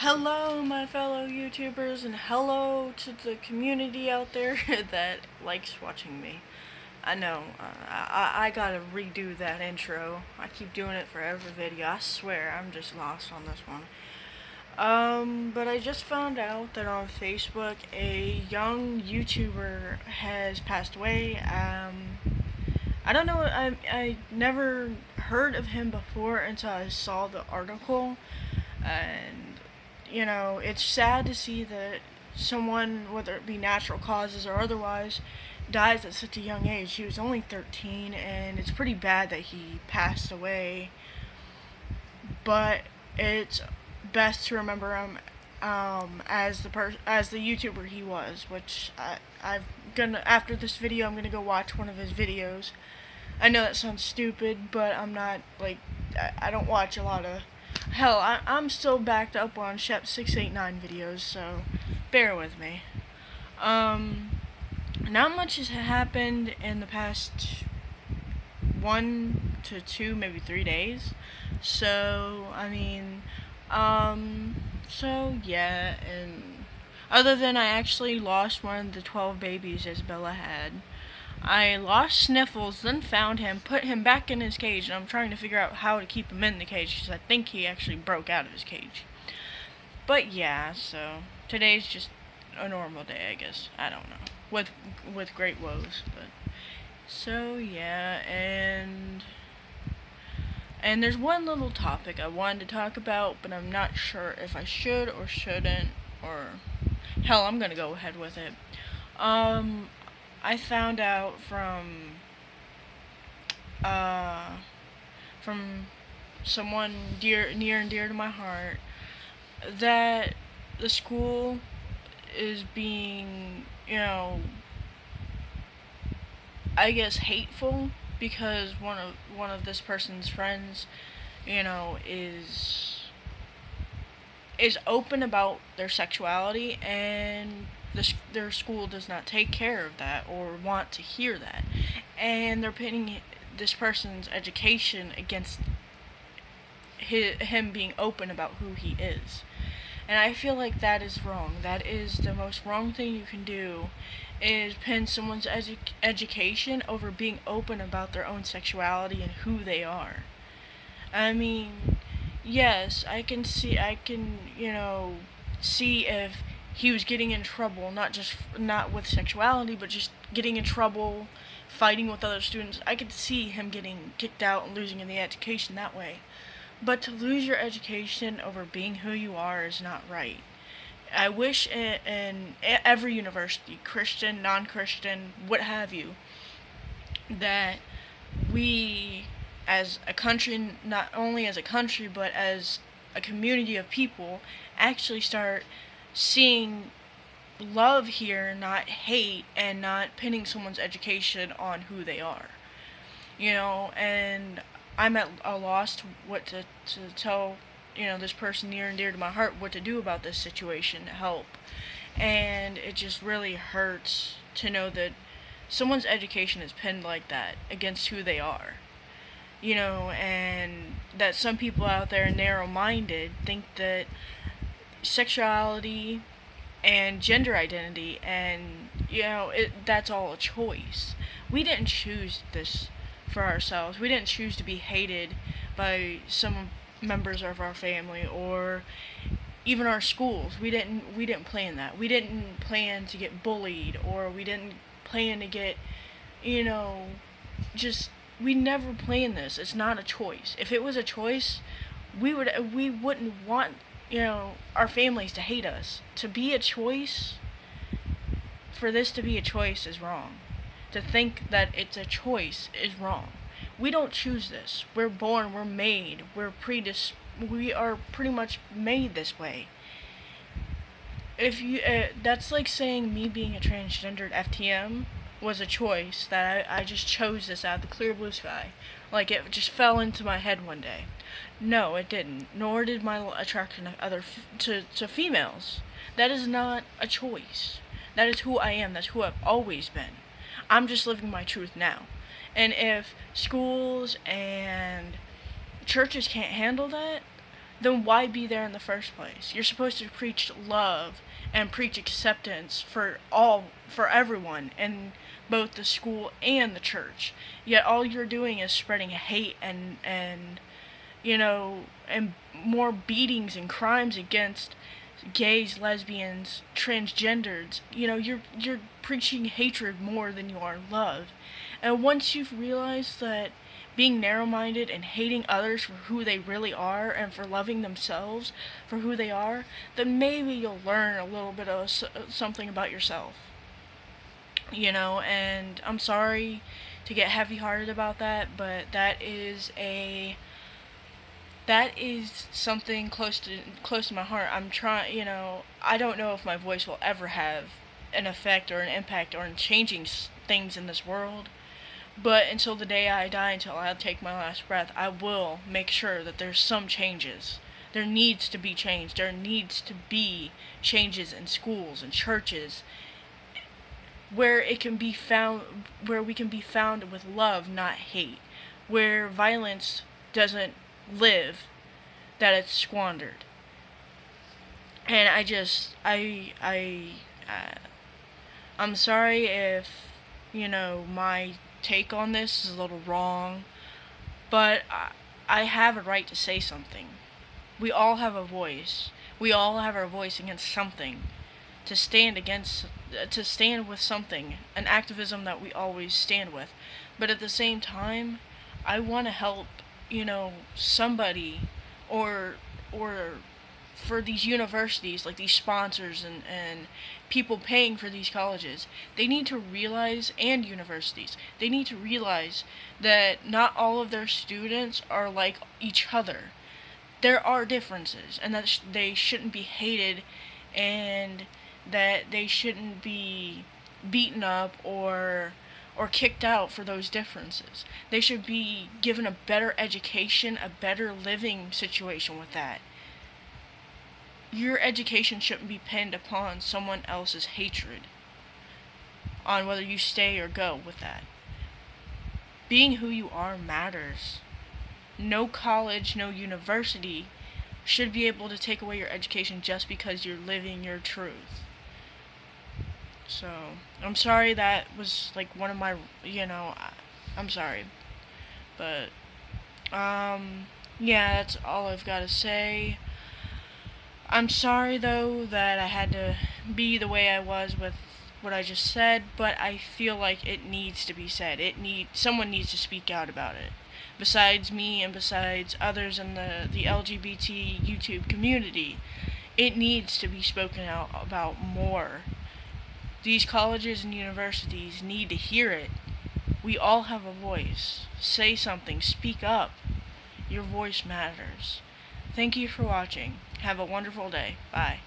Hello, my fellow YouTubers, and hello to the community out there that likes watching me. I know, I gotta redo that intro. I keep doing it for every video. I swear, I'm just lost on this one. But I just found out that on Facebook, a young YouTuber has passed away. I don't know, I never heard of him before until I saw the article, and it's sad to see that someone, whether it be natural causes or otherwise, dies at such a young age. He was only 13, and it's pretty bad that he passed away. But it's best to remember him as the YouTuber he was, which I've gonna after this video I'm gonna go watch one of his videos. I know that sounds stupid, but I'm not like I don't watch a lot of. Hell, I'm still backed up on Shep 689 videos, so bear with me. Not much has happened in the past 1 to 2, maybe 3 days. So so yeah, and other than I actually lost one of the 12 babies Isabella had. I lost Sniffles, then found him, put him back in his cage, and I'm trying to figure out how to keep him in the cage because I think he actually broke out of his cage. But yeah, so today's just a normal day, I guess. I don't know, with great woes, but so yeah, and there's one little topic I wanted to talk about, but I'm not sure if I should or shouldn't, or hell, I'm gonna go ahead with it. I found out uh, from someone near and dear to my heart that the school is being, I guess hateful because one of this person's friends, is open about their sexuality, and their school does not take care of that or want to hear that, and they're pitting this person's education against him being open about who he is. And I feel like that is wrong. That is the most wrong thing you can do, is pin someone's education over being open about their own sexuality and who they are. I mean, yes, I can, see if he was getting in trouble, not with sexuality, but just getting in trouble, fighting with other students. I could see him getting kicked out and losing in the education that way. But to lose your education over being who you are is not right. I wish in every university, Christian, non-Christian, what have you, that we as a country, not only as a country, but as a community of people, actually start seeing love here, not hate, and not pinning someone's education on who they are. And I'm at a loss to what to tell, this person near and dear to my heart what to do about this situation to help. And it just really hurts to know that someone's education is pinned like that against who they are. And that some people out there narrow-minded think that sexuality and gender identity and that's all a choice. We didn't choose this for ourselves. We didn't choose to be hated by some members of our family or even our schools. We didn't plan that. We didn't plan to get bullied, or we didn't plan to get, just we never planned this. It's not a choice. If it was a choice, we wouldn't want, our families to hate us. To be a choice, for this to be a choice is wrong. To think that it's a choice is wrong. We don't choose this. We're born, we're made, we are pretty much made this way. If you, that's like saying me being a transgendered FTM was a choice, that I just chose this out of the clear blue sky. Like it just fell into my head one day. No, it didn't. Nor did my attraction to females. That is not a choice. That is who I am. That's who I've always been. I'm just living my truth now. And if schools and churches can't handle that, then why be there in the first place? You're supposed to preach love and preach acceptance for everyone in both the school and the church. Yet all you're doing is spreading hate and and more beatings and crimes against gays, lesbians, transgenders. You're preaching hatred more than you are love. And once you've realized that being narrow-minded and hating others for who they really are and for loving themselves for who they are, then maybe you'll learn a little bit of something about yourself. And I'm sorry to get heavy-hearted about that, but that is something close to my heart. I'm trying, I don't know if my voice will ever have an effect or an impact on changing things in this world. But until the day I die, until I take my last breath, I will make sure that there's some changes. There needs to be change. There needs to be changes in schools and churches where it can be found, where we can be found with love, not hate. Where violence doesn't live, that it's squandered. And I'm sorry if my take on this is a little wrong, but I have a right to say something. We all have a voice. We all have our voice against something, to stand with something, an activism that we always stand with. But at the same time, I want to help, somebody, or for these universities, like these sponsors and people paying for these colleges, they need to realize, and universities, they need to realize that not all of their students are like each other. There are differences, and that they shouldn't be hated, and that they shouldn't be beaten up or kicked out for those differences. They should be given a better education, a better living situation with that. Your education shouldn't be pinned upon someone else's hatred, on whether you stay or go with that. Being who you are matters. No college, no university should be able to take away your education just because you're living your truth. So, I'm sorry that was like one of my, I'm sorry. But, yeah, that's all I've got to say. I'm sorry, though, that I had to be the way I was with what I just said, but I feel like it needs to be said. Someone needs to speak out about it. Besides me and besides others in the LGBT YouTube community, it needs to be spoken out about more. These colleges and universities need to hear it. We all have a voice. Say something. Speak up. Your voice matters. Thank you for watching. Have a wonderful day. Bye.